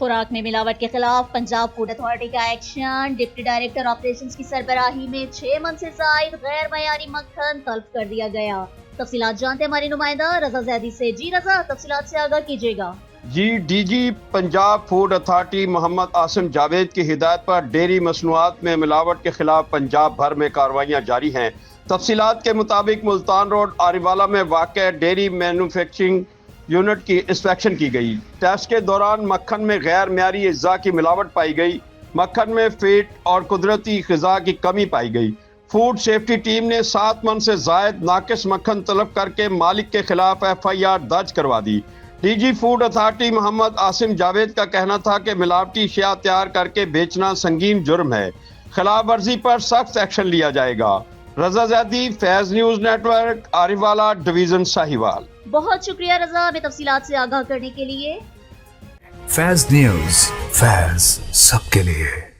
خوراک میں ملاوٹ کے خلاف پنجاب فوڈ اتھارٹی کا ایکشن۔ ڈپٹی ڈائریکٹر آپریشنز کی سربراہی میں 6 من سے زائد غیر معیاری مکھن طلب کر دیا گیا۔ تفصیلات جانتے ہماری نمائندہ رضا زیدی سے۔ جی رضا، تفصیلات سے آگاہ کیجیے گا۔ D G Punjab food authority Muhammad Asim Javed کی ہدایت پر ڈیری مصنوعات میں ملاوٹ کے خلاف پنجاب بھر میں کارروائیاں جاری ہیں۔ تفصیلات کے مطابق ملتان روڈ آریوالہ میں واقع ڈیری مینوفیکچرنگ یونٹ کی انسپیکشن کی گئی۔ ٹیسٹ کے دوران مکھن میں غیر معیاری اجزاء کی ملاوٹ پائی گئی۔ مکھن میں فیٹ اور قدرتی غذا کی کمی پائی گئی۔ فوڈ سیفٹی ٹیم نے 7 من سے زائد ناقص مکھن طلب کر کے مالک کے خلاف FIR درج کروا دی۔ D G food authority Muhammad Asim Javed کا کہنا تھا کہ ملاوٹی اشیاء تیار کر کے بیچنا سنگین جرم ہے۔ خلاف ورزی پر سخت ایکشن لیا جائے گا۔ Raza Zaidi, Faiz news network, آریوالہ ڈویژن ساہیوال۔ بہت شکریہ رضا، ہمیں تفصیلات سے آگاہ کرنے کے لیے۔ فیض نیوز، فیض سب کے لیے۔